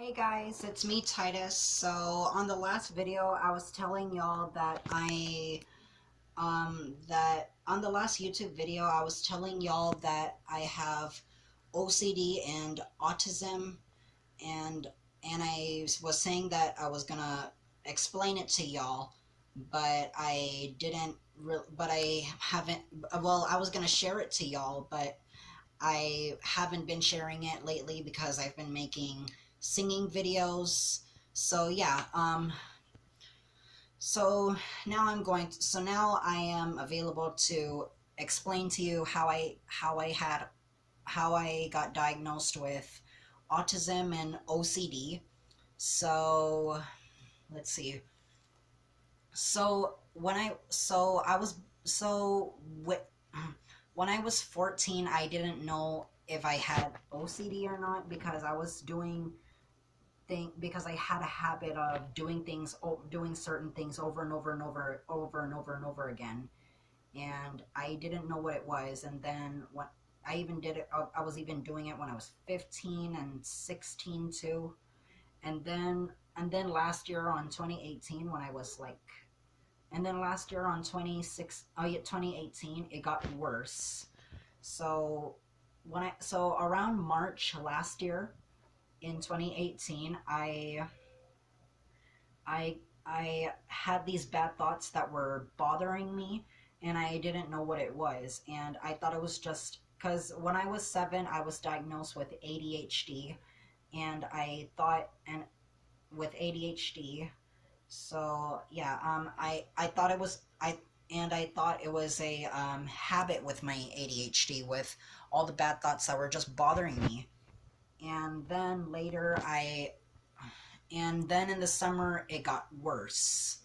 Hey guys, it's me Titus. So on the last video I was telling y'all that on the last YouTube video I was telling y'all that I have OCD and autism, and I was saying that I was gonna explain it to y'all, but I didn't but I haven't. Well, I was gonna share it to y'all, but I haven't been sharing it lately because I've been making singing videos. So yeah, so now I am available to explain to you how I got diagnosed with autism and OCD. So let's see. So when I so I was so wh- when I was 14, I didn't know if I had OCD or not because I was doing because I had a habit of doing certain things over and over and over again, and I didn't know what it was. And then when I even did it, I was even doing it when I was 15 and 16 too. And then last year on 2018 when I was like and then last year on 2018 it got worse. So around March last year in 2018, I had these bad thoughts that were bothering me, and I didn't know what it was. And I thought it was just because when I was 7, I was diagnosed with ADHD, and I thought and with ADHD. So yeah, I thought it was I thought it was a habit with my ADHD, with all the bad thoughts that were just bothering me. And then later and then in the summer it got worse.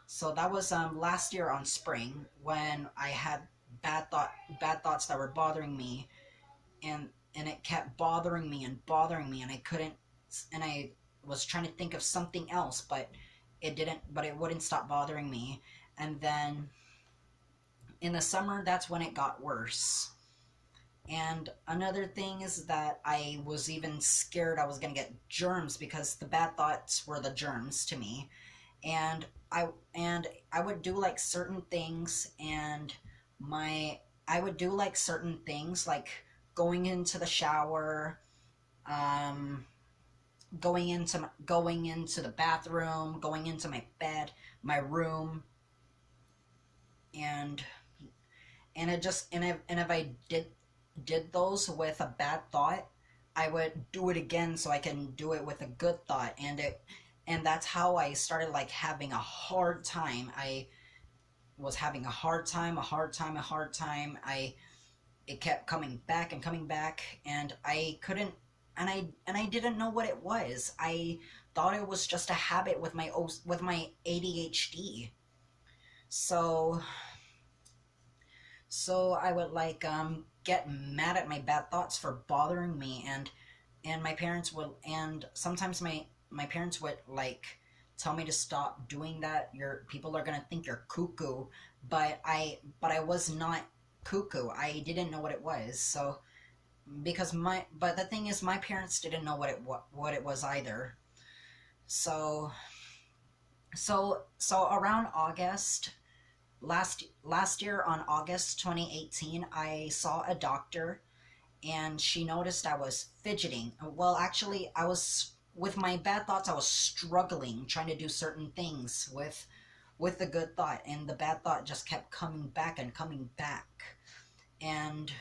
So that was last year on spring when I had bad thoughts that were bothering me, and it kept bothering me, and I couldn't, and I was trying to think of something else, but it wouldn't stop bothering me. And then in the summer, that's when it got worse. And another thing is that I was even scared I was going to get germs because the bad thoughts were the germs to me. And I would do like certain things, and my I would do like certain things like going into the shower, um going into the bathroom, going into my bed, my room, and if I did those with a bad thought, I would do it again so I can do it with a good thought, and that's how I started like having a hard time. I was having a hard time, a hard time, a hard time. It kept coming back and coming back, and I couldn't, and I didn't know what it was. I thought it was just a habit with my ADHD. So I would like get mad at my bad thoughts for bothering me, and my parents would, and sometimes my parents would like tell me to stop doing that. Your people are gonna think you're cuckoo, but I was not cuckoo. I didn't know what it was. So but the thing is, my parents didn't know what it was either. So around August last year on August 2018, I saw a doctor, and she noticed I was fidgeting. Well, actually, I was with my bad thoughts. I was struggling trying to do certain things with the good thought, and the bad thought just kept coming back and coming back, and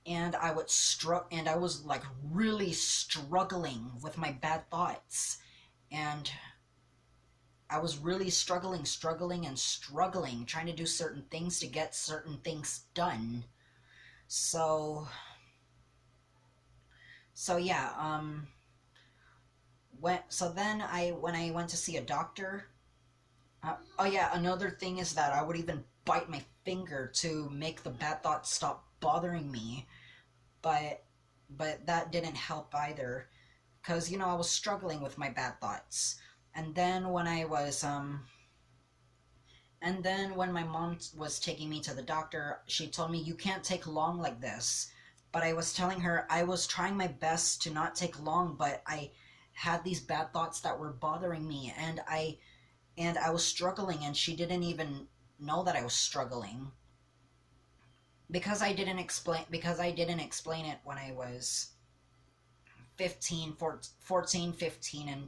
I was like really struggling with my bad thoughts, and I was really struggling and struggling, trying to do certain things to get certain things done. So, yeah, when I went to see a doctor, oh yeah, another thing is that I would even bite my finger to make the bad thoughts stop bothering me, but that didn't help either, because I was struggling with my bad thoughts. And then when my mom was taking me to the doctor, she told me, you can't take long like this. but I was telling her I was trying my best to not take long, but I had these bad thoughts that were bothering me, and I was struggling, and she didn't even know that I was struggling because I didn't explain it when I was 14, 15, and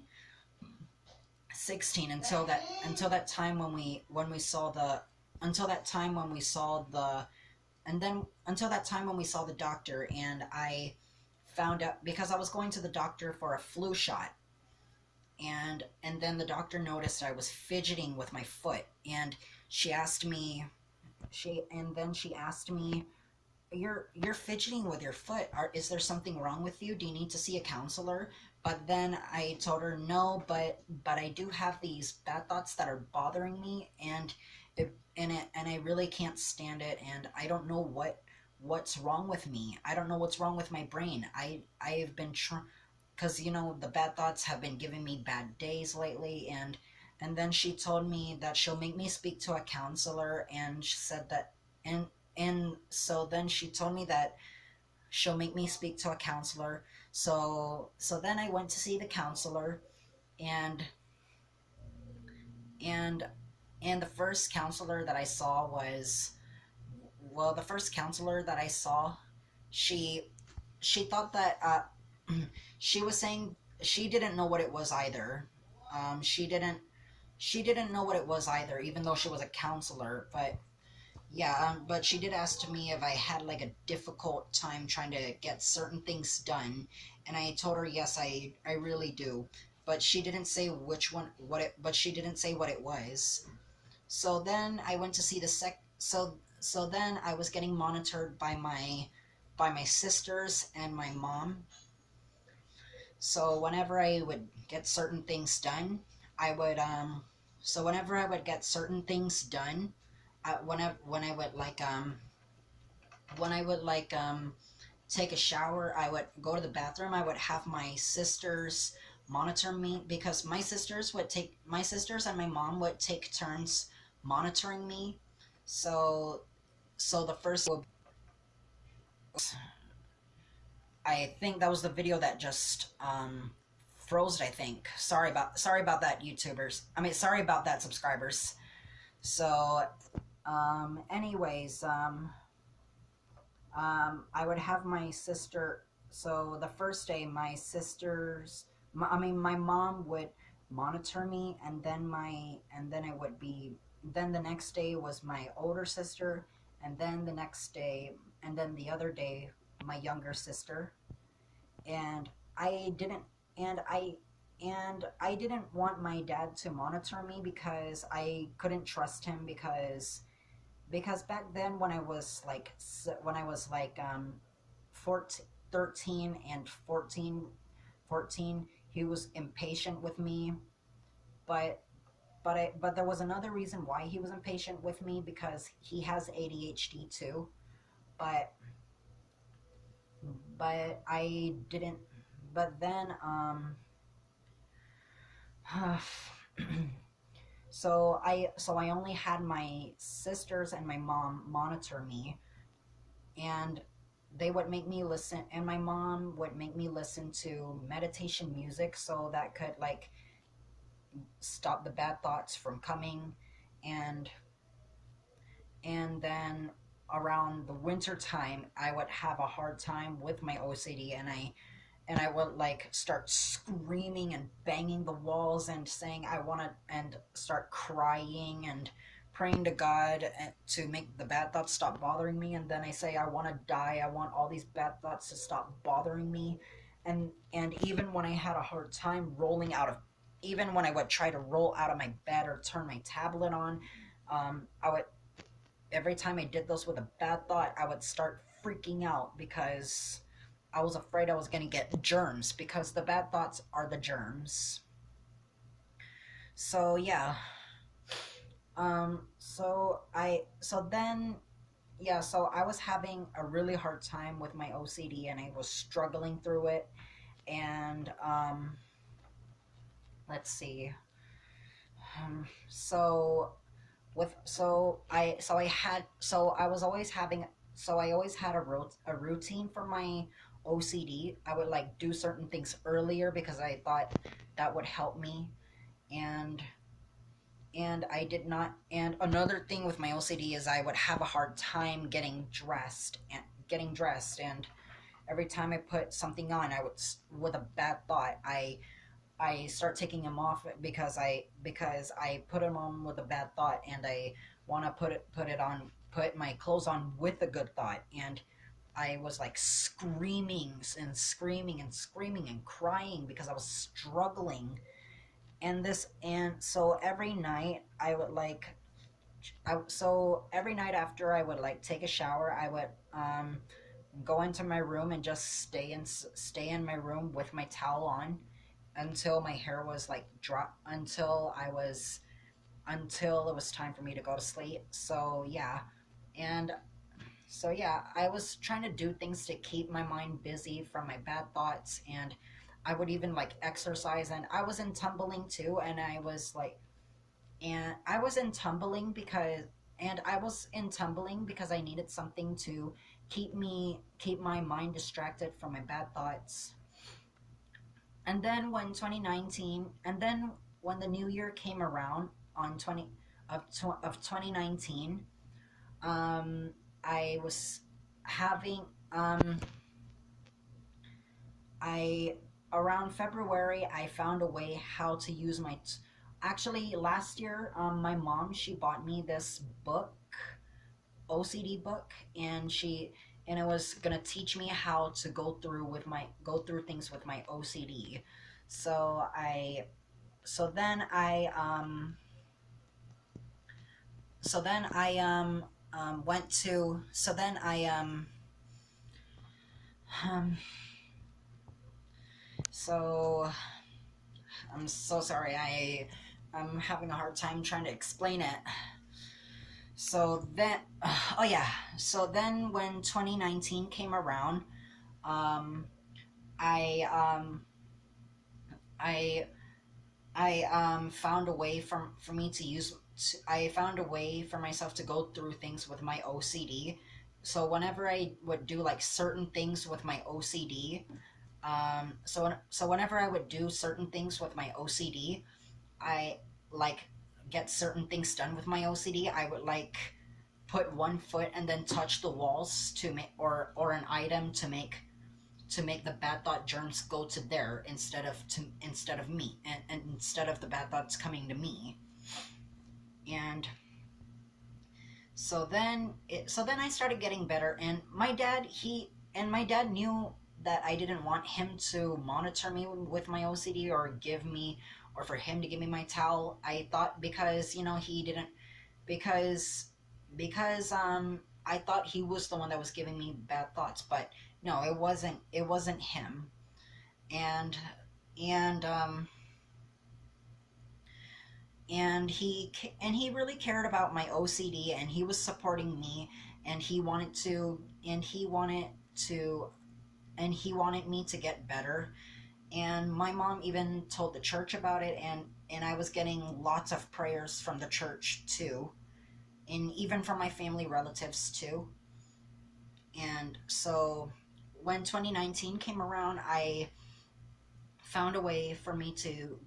16 until that time when we saw the until that time when we saw the and then until that time when we saw the doctor, and I found out because I was going to the doctor for a flu shot, and then the doctor noticed I was fidgeting with my foot, and she asked me she asked me, you're fidgeting with your foot. Is there something wrong with you? Do you need to see a counselor? But then I told her no, but I do have these bad thoughts that are bothering me, and I really can't stand it, and I don't know what's wrong with me. I don't know what's wrong with my brain. I've been because the bad thoughts have been giving me bad days lately, and then she told me that she'll make me speak to a counselor, and she said that and so then she told me that she'll make me speak to a counselor. So then I went to see the counselor, and and and the first counselor that I saw was the first counselor that I saw, she thought that she was saying she didn't know what it was either. She didn't know what it was either, even though she was a counselor. But yeah, but she did ask me if I had like a difficult time trying to get certain things done, and I told her yes, I really do. But she didn't say but she didn't say what it was. So then I went to see the so then I was getting monitored by my sisters and my mom. So whenever I would get certain things done, I would so whenever I would get certain things done, when I would take a shower, I would go to the bathroom, I would have my sisters monitor me, because my sisters and my mom would take turns monitoring me. So the first I think that was the video that just froze, I think. Sorry about that, YouTubers. I mean, sorry about that, subscribers. So anyways, I would have my sister. So the first day, my sisters, my mom would monitor me, and then I would be. Then the next day was my older sister, and then the next day, and then the other day, my younger sister. And I didn't, and I didn't want my dad to monitor me because I couldn't trust him, because back then when I was like 14, 13 and 14, he was impatient with me. But but there was another reason why he was impatient with me, because he has ADHD too. But I didn't. But then so I only had my sisters and my mom monitor me, and they would make me listen, and my mom would make me listen to meditation music so that could like stop the bad thoughts from coming. and and then around the winter time, I would have a hard time with my OCD, and I would like start screaming and banging the walls and saying I want to, and start crying and praying to God to make the bad thoughts stop bothering me. And then I say I want to die. I want all these bad thoughts to stop bothering me. And even when I had a hard time even when I would try to roll out of my bed or turn my tablet on, I would, every time I did those with a bad thought, I would start freaking out because I was afraid I was going to get germs, because the bad thoughts are the germs. So yeah. So then, yeah, so I was having a really hard time with my OCD, and I was struggling through it. And let's see. So with so I had so I was always having so I always had a routine for my OCD. I would like do certain things earlier because I thought that would help me, and I did not. And another thing with my OCD is I would have a hard time getting dressed, and every time I put something on, I would with a bad thought, I start taking them off because I put them on with a bad thought, and I want to put my clothes on with a good thought, and I was like screaming and screaming and screaming and crying because I was struggling. And so every night I would like so every night after I would like take a shower, I would go into my room and just stay in my room with my towel on until my hair was like drop until it was time for me to go to sleep. So yeah, and so yeah, I was trying to do things to keep my mind busy from my bad thoughts, and I would even like exercise, and I was in tumbling too, and I was in tumbling because I needed something to keep my mind distracted from my bad thoughts. And then when the new year came around on 2019, I was having I around February I found a way how to use actually last year, my mom, she bought me this book, OCD book, and it was gonna teach me how to go through things with my OCD. So I so then I went to so then I um so I'm so sorry. I'm having a hard time trying to explain it. So then, oh yeah. So then, when 2019 came around, um, I I found a way for me to use. I found a way for myself to go through things with my OCD. So whenever I would do like certain things with my OCD, so whenever I would do certain things with my OCD, I like get certain things done with my OCD. I would like put one foot and then touch the walls to make or an item to make the bad thought germs go to there instead of me, and instead of the bad thoughts coming to me. And so then I started getting better, and my dad knew that I didn't want him to monitor me with my OCD or for him to give me my towel. I thought because he didn't because I thought he was the one that was giving me bad thoughts, but no, it wasn't him. And and he really cared about my OCD, and he was supporting me, and to he wanted me to get better. And my mom even told the church about it, and I was getting lots of prayers from the church too, and even from my family relatives too. And so when 2019 came around, I found a way for me to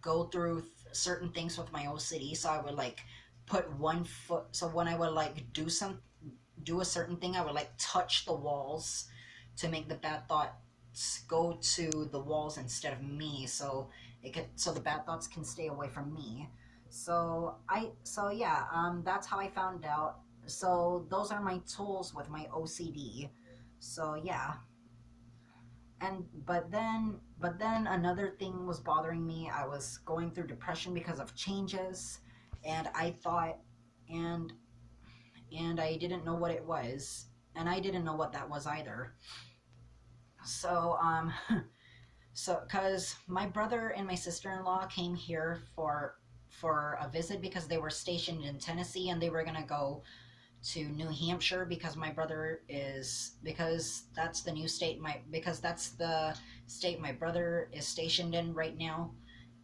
go through certain things with my OCD. So I would like put one foot. So when I would like do a certain thing, I would like touch the walls to make the bad thoughts go to the walls instead of me. So the bad thoughts can stay away from me. So yeah, that's how I found out. So those are my tools with my OCD. So yeah, and but then another thing was bothering me. I was going through depression because of changes, and I thought and I didn't know what it was, and I didn't know what that was either. So because my brother and my sister-in-law came here for a visit because they were stationed in Tennessee, and they were gonna go to New Hampshire because that's the new state because that's the state my brother is stationed in right now.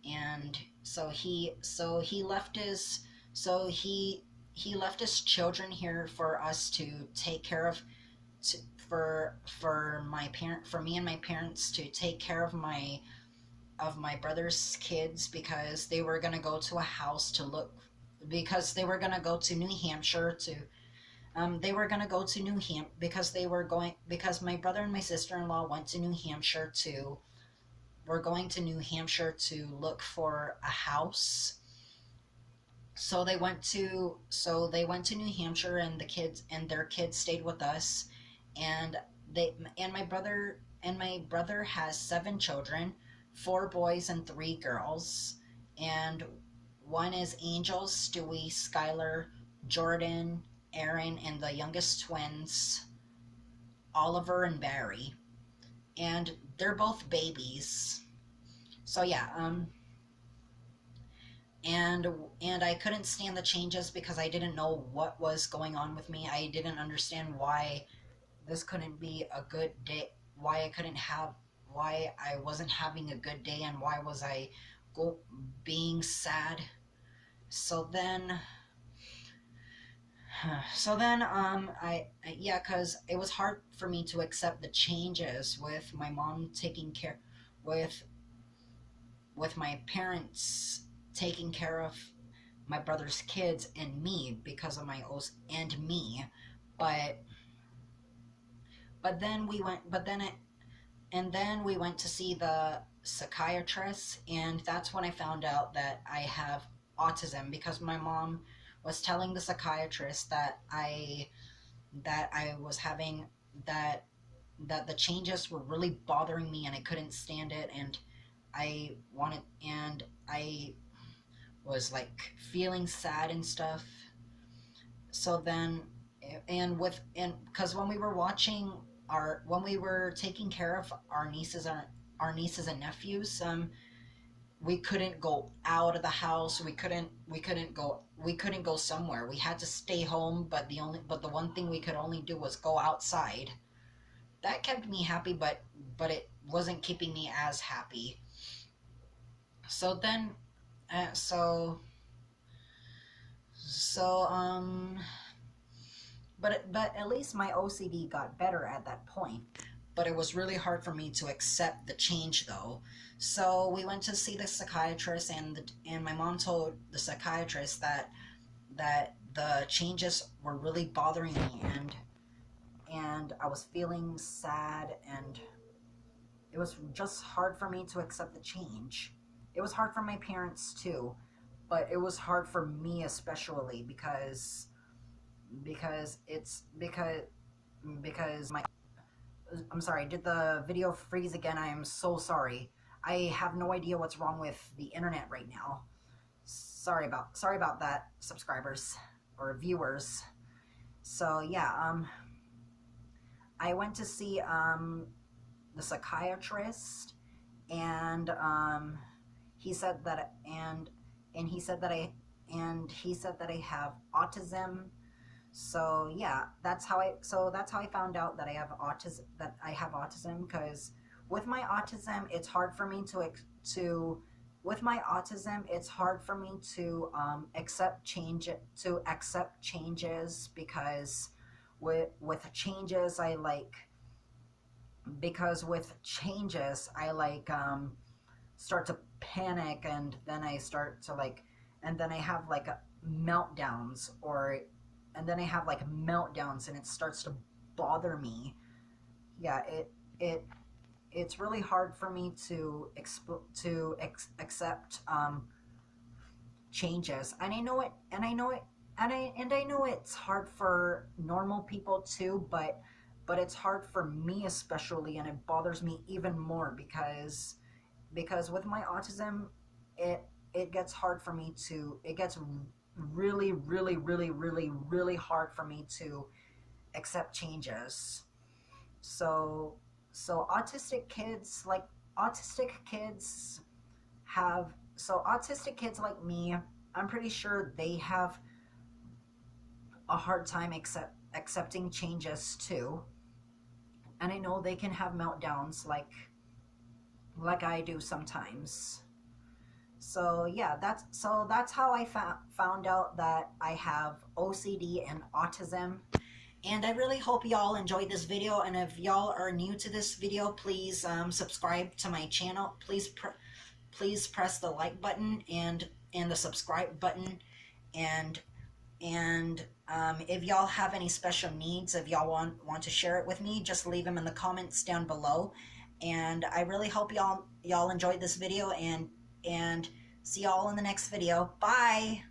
And so he left his so he left his children here for us to take care of, to, for me and my parents to take care of my brother's kids, because they were going to go to a house to look, because they were going to go to New Hampshire to they were going to go to New Ham because they were going because my brother and my sister-in-law went to New Hampshire to were going to New Hampshire to look for a house. So they went to New Hampshire, and their kids stayed with us, and they and my brother has 7 children, 4 boys and 3 girls, and one is Angel, Stewie, Skylar, Jordan, Aaron, and the youngest twins, Oliver and Barry, and they're both babies. So yeah, and I couldn't stand the changes because I didn't know what was going on with me. I didn't understand why this couldn't be a good day, why I wasn't having a good day, and why was I being sad. So then yeah, because it was hard for me to accept the changes with my mom taking care, with my parents taking care of my brother's kids and me because of my OC and me, but then we went, and then we went to see the psychiatrist, and that's when I found out that I have autism, because my mom was telling the psychiatrist that I was having that the changes were really bothering me and I couldn't stand it, and I was like feeling sad and stuff. So then, and because when we were taking care of our nieces and nephews, we couldn't go out of the house. We couldn't go somewhere. We had to stay home, but the one thing we could only do was go outside. That kept me happy, but it wasn't keeping me as happy. So then, uh, so so but at least my OCD got better at that point. But it was really hard for me to accept the change, though. So we went to see the psychiatrist, and my mom told the psychiatrist that the changes were really bothering me, and I was feeling sad, and it was just hard for me to accept the change. It was hard for my parents too, but it was hard for me especially because it's because my I'm sorry, did the video freeze again? I am so sorry. I have no idea what's wrong with the internet right now. Sorry about that, subscribers or viewers. So yeah, I went to see the psychiatrist, and he said that and he said that I have autism. So yeah, that's how I found out that I have autism, because with my autism it's hard for me to with my autism it's hard for me to accept changes, because with changes I like because with changes I like start to panic, and then I start to like and then I have like meltdowns, and it starts to bother me. Yeah, it's really hard for me to accept changes, and I know it's hard for normal people too, but it's hard for me especially, and it bothers me even more because with my autism, it gets hard for me to it gets really really really really really hard for me to accept changes. So autistic kids autistic kids like me, I'm pretty sure they have a hard time accepting changes too, and I know they can have meltdowns like I do sometimes. So yeah, that's how I found out that I have OCD and autism. And I really hope y'all enjoyed this video. And if y'all are new to this video, please subscribe to my channel. Please press the like button and the subscribe button. And if y'all have any special needs, if y'all want to share it with me, just leave them in the comments down below. And I really hope y'all enjoyed this video, and see y'all in the next video. Bye.